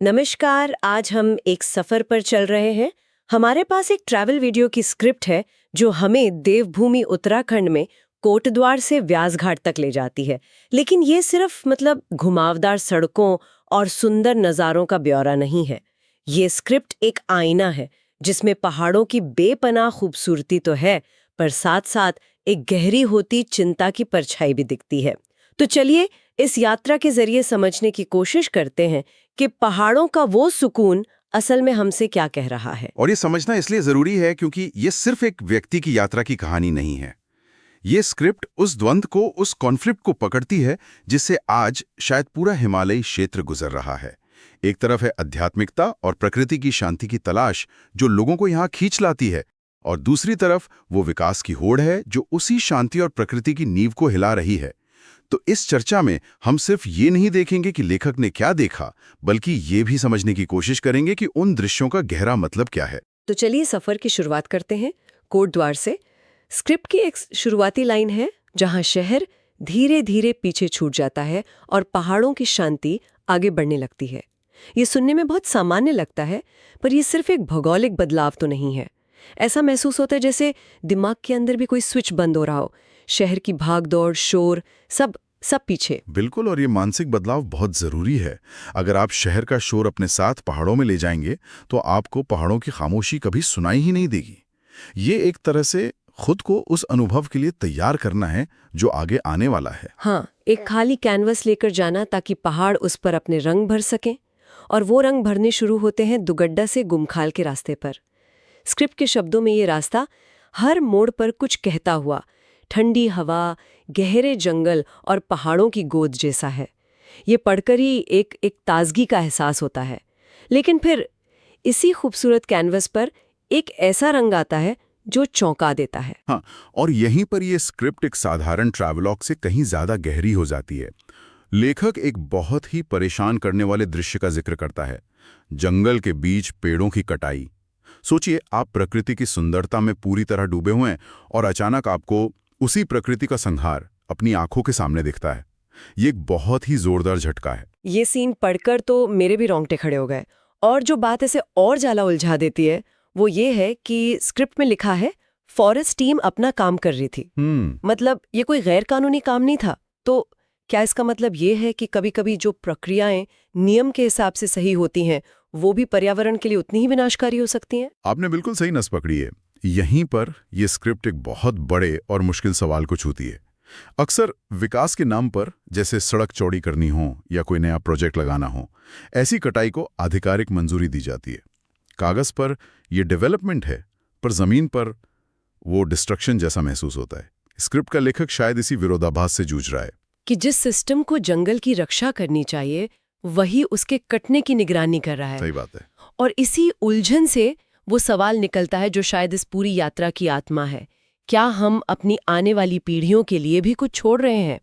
नमस्कार। आज हम एक सफर पर चल रहे हैं। हमारे पास एक ट्रैवल वीडियो की स्क्रिप्ट है जो हमें देवभूमि उत्तराखंड में कोटद्वार से व्यासघाट तक ले जाती है। लेकिन ये सिर्फ घुमावदार सड़कों और सुंदर नज़ारों का ब्यौरा नहीं है। ये स्क्रिप्ट एक आईना है जिसमें पहाड़ों की बेपनाह खूबसूरती तो है, पर साथ साथ एक गहरी होती चिंता की परछाई भी दिखती है। तो चलिए इस यात्रा के जरिए समझने की कोशिश करते हैं कि पहाड़ों का वो सुकून असल में हमसे क्या कह रहा है। और ये समझना इसलिए जरूरी है क्योंकि ये सिर्फ एक व्यक्ति की यात्रा की कहानी नहीं है। ये स्क्रिप्ट उस द्वंद्व को, उस कॉन्फ्लिक्ट को पकड़ती है जिससे आज शायद पूरा हिमालयी क्षेत्र गुजर रहा है। एक तरफ है आध्यात्मिकता और प्रकृति की शांति की तलाश जो लोगों को यहाँ खींच लाती है, और दूसरी तरफ वो विकास की होड़ है जो उसी शांति और प्रकृति की नींव को हिला रही है। तो इस चर्चा में हम सिर्फ ये नहीं देखेंगे कि लेखक ने क्या देखा, बल्कि ये भी समझने की कोशिश करेंगे कि उन दृश्यों का गहरा मतलब क्या है। तो चलिए सफर की शुरुआत करते हैं कोटद्वार से। स्क्रिप्ट की एक शुरुआती लाइन है जहां शहर धीरे धीरे पीछे छूट जाता है और पहाड़ों की शांति आगे बढ़ने लगती है। ये सुनने में बहुत सामान्य लगता है, पर यह सिर्फ एक भौगोलिक बदलाव तो नहीं है। ऐसा महसूस होता है जैसे दिमाग के अंदर भी कोई स्विच बंद हो रहा हो। शहर की भागदौड़, शोर, सब सब पीछे। बिल्कुल, और ये मानसिक बदलाव बहुत जरूरी है। अगर आप शहर का शोर अपने साथ पहाड़ों में ले जाएंगे तो आपको पहाड़ों की खामोशी कभी सुनाई ही नहीं देगी। ये एक तरह से खुद को उस अनुभव के लिए तैयार करना है जो आगे आने वाला है। हाँ, एक खाली कैनवस लेकर जाना ताकि पहाड़ उस पर अपने रंग भर सकें। और वो रंग भरने शुरू होते हैं दुगड्डा से गुमखाल के रास्ते पर। स्क्रिप्ट के शब्दों में ये रास्ता हर मोड़ पर कुछ कहता हुआ, ठंडी हवा, गहरे जंगल और पहाड़ों की गोद जैसा है। ये पढ़कर ही एक ताजगी का एहसास होता है। लेकिन फिर इसी खूबसूरत कैनवस पर एक ऐसा रंग आता है जो चौंका देता है। हाँ, और यहीं पर ये स्क्रिप्ट एक साधारण ट्रैवलॉग से कहीं ज्यादा गहरी हो जाती है। लेखक एक बहुत ही परेशान करने वाले दृश्य का जिक्र करता है, जंगल के बीच पेड़ों की कटाई। सोचिए, आप प्रकृति की सुंदरता में पूरी तरह डूबे हुए हैं और अचानक आपको उसी प्रकृति का संहार अपनी आंखों के सामने दिखता है। ये एक बहुत ही जोरदार झटका है। ये सीन पढ़कर तो मेरे भी रोंगटे खड़े हो गए। और जो बात इसे और ज्यादा उलझा देती है वो ये है कि स्क्रिप्ट में लिखा है फॉरेस्ट टीम अपना काम कर रही थी। मतलब ये कोई गैर कानूनी काम नहीं था। तो क्या इसका मतलब ये है कि कभी कभी जो प्रक्रियाएं नियम के हिसाब से सही होती हैं वो भी पर्यावरण के लिए उतनी ही विनाशकारी हो सकती हैं? आपने बिल्कुल सही नस पकड़ी है। यहीं पर यह स्क्रिप्ट एक बहुत बड़े और मुश्किल सवाल को छूती है। अक्सर विकास के नाम पर, जैसे सड़क चौड़ी करनी हो या कोई नया प्रोजेक्ट लगाना हो, ऐसी कटाई को आधिकारिक मंजूरी दी जाती है। कागज पर यह डेवलपमेंट है, पर जमीन पर वो डिस्ट्रक्शन जैसा महसूस होता है। स्क्रिप्ट का लेखक शायद इसी विरोधाभास से जूझ रहा है कि जिस सिस्टम को जंगल की रक्षा करनी चाहिए वही उसके कटने की निगरानी कर रहा है। सही बात है। और इसी उलझन से वो सवाल निकलता है जो शायद इस पूरी यात्रा की आत्मा है। क्या हम अपनी आने वाली पीढ़ियों के लिए भी कुछ छोड़ रहे हैं?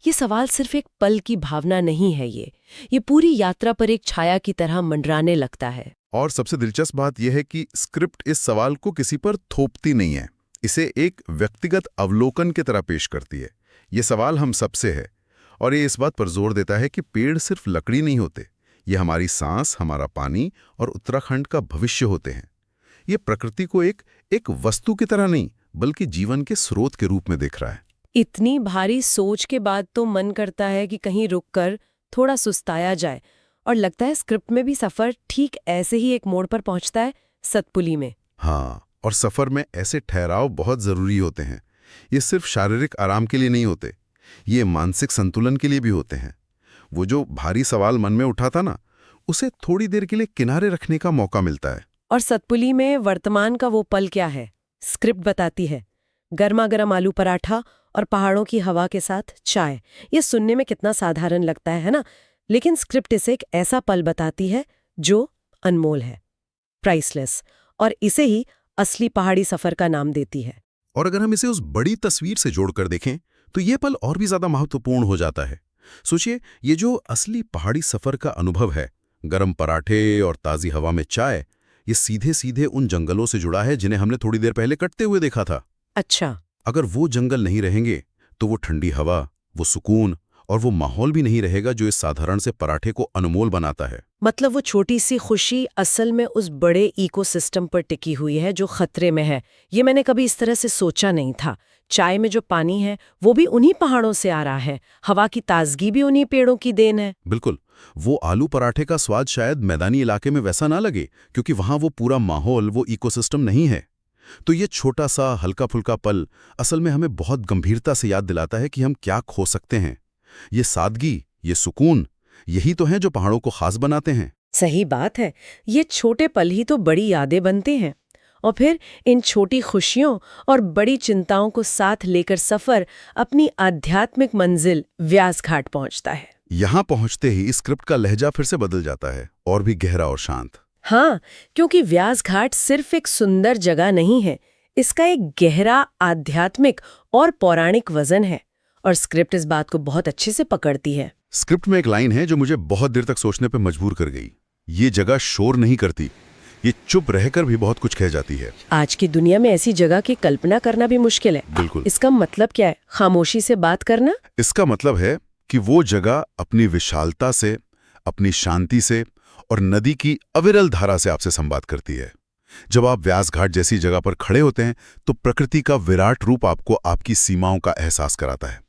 ये सवाल सिर्फ एक पल की भावना नहीं है। ये पूरी यात्रा पर एक छाया की तरह मंडराने लगता है। और सबसे दिलचस्प बात यह है कि स्क्रिप्ट इस सवाल को किसी पर थोपती नहीं है, इसे एक व्यक्तिगत अवलोकन की तरह पेश करती है। ये सवाल हम सबसे है, और ये इस बात पर जोर देता है कि पेड़ सिर्फ लकड़ी नहीं होते, ये हमारी सांस, हमारा पानी और उत्तराखंड का भविष्य होते हैं। ये प्रकृति को एक वस्तु की तरह नहीं, बल्कि जीवन के स्रोत के रूप में देख रहा है। इतनी भारी सोच के बाद तो मन करता है कि कहीं रुककर थोड़ा सुस्ताया जाए। और लगता है स्क्रिप्ट में भी सफर ठीक ऐसे ही एक मोड़ पर पहुंचता है, सतपुली में। हाँ, और सफर में ऐसे ठहराव बहुत जरूरी होते हैं। ये सिर्फ शारीरिक आराम के लिए नहीं होते, ये मानसिक संतुलन के लिए भी होते हैं। वो जो भारी सवाल मन में उठा था ना, उसे थोड़ी देर के लिए किनारे रखने का मौका मिलता है। और सतपुली में वर्तमान का वो पल क्या है? स्क्रिप्ट बताती है, गर्मा गर्म आलू पराठा और पहाड़ों की हवा के साथ चाय। ये सुनने में कितना साधारण लगता है ना? लेकिन स्क्रिप्ट इसे एक ऐसा पल बताती है जो अनमोल है, प्राइसलेस, और इसे ही असली पहाड़ी सफर का नाम देती है। और अगर हम इसे उस बड़ी तस्वीर से जोड़कर देखें तो ये पल और भी ज्यादा महत्वपूर्ण हो जाता है। सोचिए, ये जो असली पहाड़ी सफर का अनुभव है, गरम पराठे और ताज़ी हवा में चाय, ये सीधे सीधे उन जंगलों से जुड़ा है जिन्हें हमने थोड़ी देर पहले कटते हुए देखा था। अच्छा। अगर वो जंगल नहीं रहेंगे तो वो ठंडी हवा, वो सुकून और वो माहौल भी नहीं रहेगा जो इस साधारण से पराठे को अनमोल बनाता है। मतलब वो छोटी सी खुशी असल में उस बड़े इकोसिस्टम पर टिकी हुई है जो खतरे में है। ये मैंने कभी इस तरह से सोचा नहीं था। चाय में जो पानी है वो भी उन्हीं पहाड़ों से आ रहा है, हवा की ताजगी भी उन्हीं पेड़ों की देन है। बिल्कुल। वो आलू पराठे का स्वाद शायद मैदानी इलाके में वैसा ना लगे, क्योंकि वहां वो पूरा माहौल, वो इकोसिस्टम नहीं है। तो ये छोटा सा हल्का फुल्का पल असल में हमें बहुत गंभीरता से याद दिलाता है कि हम क्या खो सकते हैं। ये सादगी, ये सुकून, यही तो हैं जो पहाड़ों को खास बनाते हैं। सही बात है। ये छोटे पल ही तो बड़ी यादें बनते हैं। और फिर इन छोटी खुशियों और बड़ी चिंताओं को साथ लेकर सफर अपनी आध्यात्मिक मंजिल व्यास घाट पहुंचता है। यहां पहुंचते ही स्क्रिप्ट का लहजा फिर से बदल जाता है, और भी गहरा और शांत। हाँ, क्योंकि व्यास घाट सिर्फ एक सुंदर जगह नहीं है, इसका एक गहरा आध्यात्मिक और पौराणिक वजन है। और स्क्रिप्ट इस बात को बहुत अच्छे से पकड़ती है। स्क्रिप्ट में एक लाइन है जो मुझे बहुत देर तक सोचने पर मजबूर कर गई। ये जगह शोर नहीं करती, ये चुप रहकर भी बहुत कुछ कह जाती है। आज की दुनिया में ऐसी जगह की कल्पना करना भी मुश्किल है। बिल्कुल। इसका मतलब क्या है? खामोशी से बात करना। इसका मतलब है कि वो जगह अपनी विशालता से, अपनी शांति से और नदी की अविरल धारा से आपसे संवाद करती है। जब आप व्यास घाट जैसी जगह पर खड़े होते हैं तो प्रकृति का विराट रूप आपको आपकी सीमाओं का एहसास कराता है।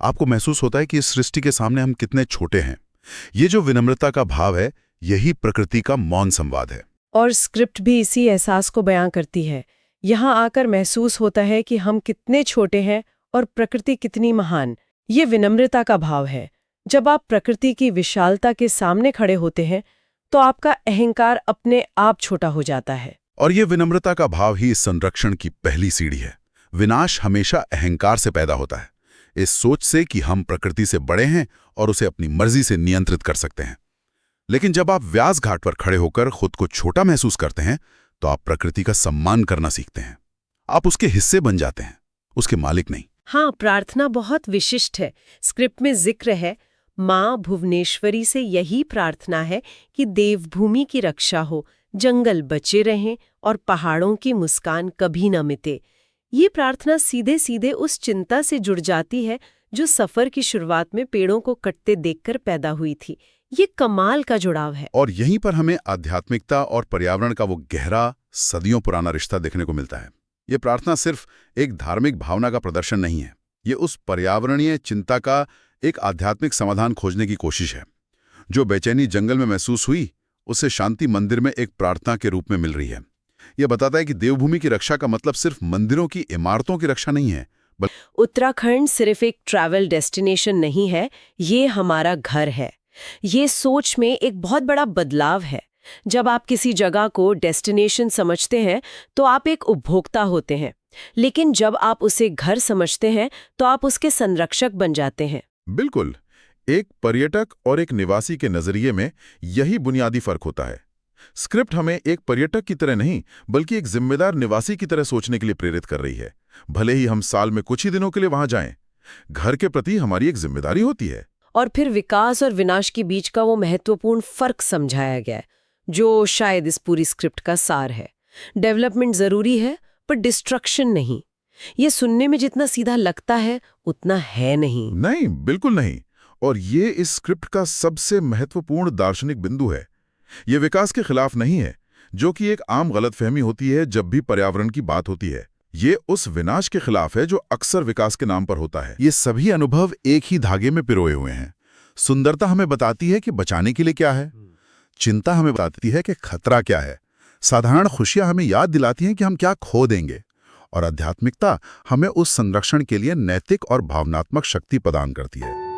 आपको महसूस होता है कि इस सृष्टि के सामने हम कितने छोटे हैं। ये जो विनम्रता का भाव है, यही प्रकृति का मौन संवाद है। और स्क्रिप्ट भी इसी एहसास को बयां करती है। यहाँ आकर महसूस होता है कि हम कितने छोटे हैं और प्रकृति कितनी महान। ये विनम्रता का भाव है। जब आप प्रकृति की विशालता के सामने खड़े होते हैं तो आपका अहंकार अपने आप छोटा हो जाता है। और ये विनम्रता का भाव ही इस संरक्षण की पहली सीढ़ी है। विनाश हमेशा अहंकार से पैदा होता है, इस सोच से कि हम प्रकृति से बड़े हैं और उसे अपनी मर्जी से नियंत्रित कर सकते हैं। लेकिन जब आप व्यास घाट पर खड़े होकर खुद को छोटा महसूस करते हैं तो आप प्रकृति का सम्मान करना सीखते हैं। आप उसके हिस्से बन जाते हैं, उसके मालिक नहीं। हाँ, प्रार्थना बहुत विशिष्ट है। स्क्रिप्ट में जिक्र है, माँ भुवनेश्वरी से यही प्रार्थना है कि देवभूमि की रक्षा हो, जंगल बचे रहें और पहाड़ों की मुस्कान कभी न मिटे। ये प्रार्थना सीधे सीधे उस चिंता से जुड़ जाती है जो सफर की शुरुआत में पेड़ों को कटते देखकर पैदा हुई थी। ये कमाल का जुड़ाव है। और यहीं पर हमें आध्यात्मिकता और पर्यावरण का वो गहरा, सदियों पुराना रिश्ता देखने को मिलता है। ये प्रार्थना सिर्फ एक धार्मिक भावना का प्रदर्शन नहीं है, ये उस पर्यावरणीय चिंता का एक आध्यात्मिक समाधान खोजने की कोशिश है। जो बेचैनी जंगल में महसूस हुई, उसे शांति मंदिर में एक प्रार्थना के रूप में मिल रही है। यह बताता है कि देवभूमि की रक्षा का मतलब सिर्फ मंदिरों की इमारतों की रक्षा नहीं है। उत्तराखंड सिर्फ एक ट्रैवल डेस्टिनेशन नहीं है, ये हमारा घर है। ये सोच में एक बहुत बड़ा बदलाव है। जब आप किसी जगह को डेस्टिनेशन समझते हैं तो आप एक उपभोक्ता होते हैं, लेकिन जब आप उसे घर समझते हैं तो आप उसके संरक्षक बन जाते हैं। बिल्कुल। एक पर्यटक और एक निवासी के नजरिए में यही बुनियादी फर्क होता है। स्क्रिप्ट हमें एक पर्यटक की तरह नहीं, बल्कि एक जिम्मेदार निवासी की तरह सोचने के लिए प्रेरित कर रही है। भले ही हम साल में कुछ ही दिनों के लिए वहां जाएं, घर के प्रति हमारी एक जिम्मेदारी होती है। और फिर विकास और विनाश के बीच का वो महत्वपूर्ण फर्क समझाया गया है, जो शायद इस पूरी स्क्रिप्ट का सार है। डेवलपमेंट जरूरी है, पर डिस्ट्रक्शन नहीं। ये सुनने में जितना सीधा लगता है उतना है नहीं। नहीं, बिल्कुल नहीं। और ये इस स्क्रिप्ट का सबसे महत्वपूर्ण दार्शनिक बिंदु है। ये विकास के खिलाफ नहीं है, जो कि एक आम गलतफहमी होती है जब भी पर्यावरण की बात होती है। ये उस विनाश के खिलाफ है जो अक्सर विकास के नाम पर होता है। ये सभी अनुभव एक ही धागे में पिरोए हुए हैं। सुंदरता हमें बताती है कि बचाने के लिए क्या है, चिंता हमें बताती है कि खतरा क्या है, साधारण खुशियां हमें याद दिलाती हैं कि हम क्या खो देंगे, और आध्यात्मिकता हमें उस संरक्षण के लिए नैतिक और भावनात्मक शक्ति प्रदान करती है।